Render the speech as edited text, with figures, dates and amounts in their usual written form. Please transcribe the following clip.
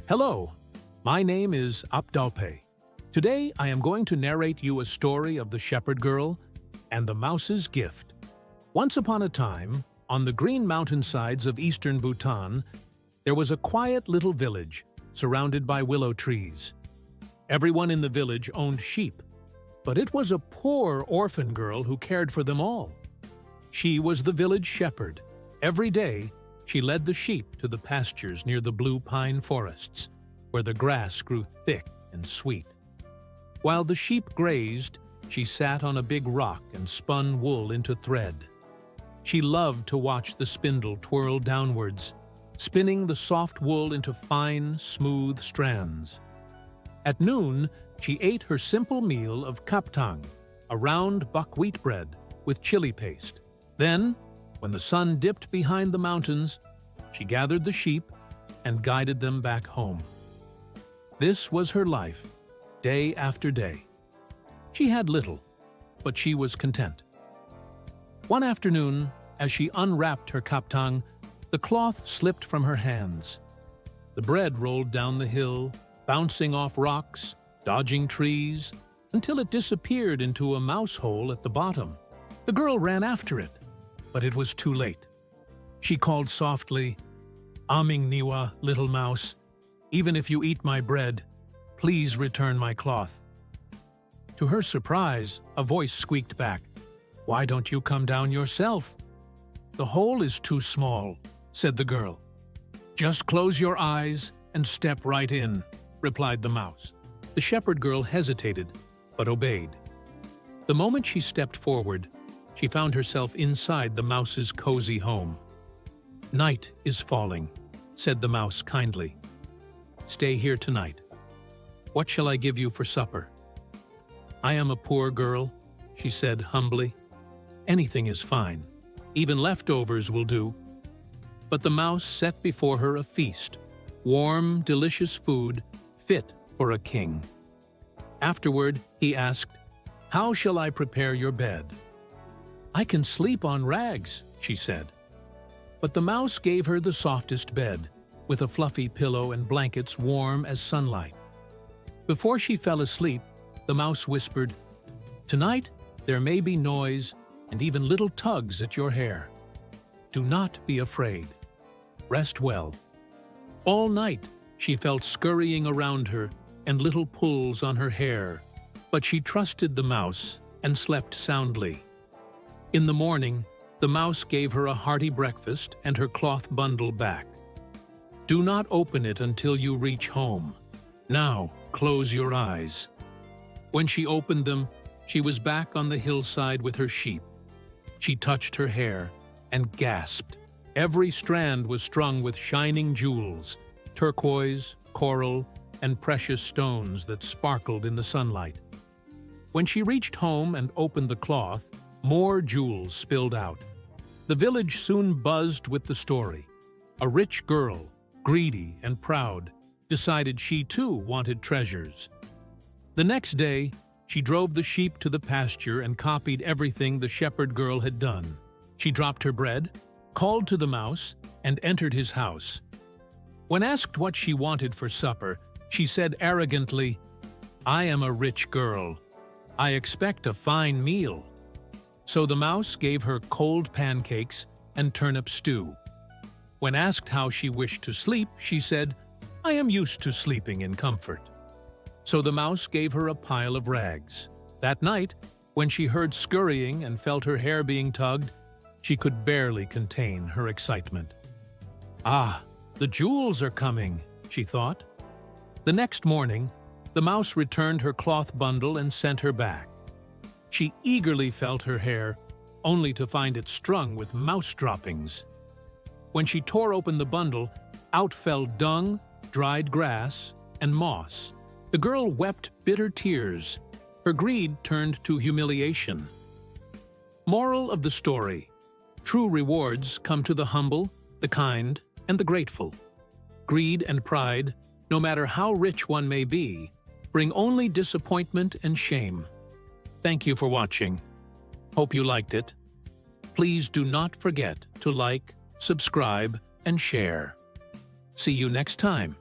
Hello, my name is Apdalpe. Today I am going to narrate you a story of the shepherd girl and the mouse's gift. Once upon a time, on the green mountainsides of eastern Bhutan, there was a quiet little village surrounded by willow trees. Everyone in the village owned sheep, but it was a poor orphan girl who cared for them all. She was the village shepherd. Every day, she led the sheep to the pastures near the blue pine forests, where the grass grew thick and sweet. While the sheep grazed, she sat on a big rock and spun wool into thread. She loved to watch the spindle twirl downwards, spinning the soft wool into fine, smooth strands. At noon, she ate her simple meal of kaptang, a round buckwheat bread with chili paste. Then, when the sun dipped behind the mountains, she gathered the sheep and guided them back home. This was her life, day after day. She had little, but she was content. One afternoon, as she unwrapped her kaptang, the cloth slipped from her hands. The bread rolled down the hill, bouncing off rocks, dodging trees, until it disappeared into a mouse hole at the bottom. The girl ran after it, but it was too late. She called softly, "Aming niwa, little mouse, even if you eat my bread, please return my cloth." To her surprise, a voice squeaked back, "Why don't you come down yourself?" "The hole is too small," said the girl. "Just close your eyes and step right in," replied the mouse. The shepherd girl hesitated, but obeyed. The moment she stepped forward, she found herself inside the mouse's cozy home. "Night is falling," said the mouse kindly. "Stay here tonight. What shall I give you for supper?" "I am a poor girl," she said humbly. "Anything is fine. Even leftovers will do." But the mouse set before her a feast, warm, delicious food, fit for a king. Afterward, he asked, "How shall I prepare your bed?" "I can sleep on rags," she said. But the mouse gave her the softest bed, with a fluffy pillow and blankets warm as sunlight. Before she fell asleep, the mouse whispered, "Tonight there may be noise and even little tugs at your hair. Do not be afraid. Rest well." All night she felt scurrying around her and little pulls on her hair, but she trusted the mouse and slept soundly. In the morning, the mouse gave her a hearty breakfast and her cloth bundle back. "Do not open it until you reach home. Now, close your eyes." When she opened them, she was back on the hillside with her sheep. She touched her hair and gasped. Every strand was strung with shining jewels, turquoise, coral, and precious stones that sparkled in the sunlight. When she reached home and opened the cloth, more jewels spilled out. The village soon buzzed with the story. A rich girl, greedy and proud, decided she too wanted treasures. The next day, she drove the sheep to the pasture and copied everything the shepherd girl had done. She dropped her bread, called to the mouse, and entered his house. When asked what she wanted for supper, she said arrogantly, "I am a rich girl. I expect a fine meal." So the mouse gave her cold pancakes and turnip stew. When asked how she wished to sleep, she said, "I am used to sleeping in comfort." So the mouse gave her a pile of rags. That night, when she heard scurrying and felt her hair being tugged, she could barely contain her excitement. "Ah, the jewels are coming," she thought. The next morning, the mouse returned her cloth bundle and sent her back. She eagerly felt her hair, only to find it strung with mouse droppings. When she tore open the bundle, out fell dung, dried grass, and moss. The girl wept bitter tears. Her greed turned to humiliation. Moral of the story: true rewards come to the humble, the kind, and the grateful. Greed and pride, no matter how rich one may be, bring only disappointment and shame. Thank you for watching. Hope you liked it. Please do not forget to like, subscribe, and share. See you next time.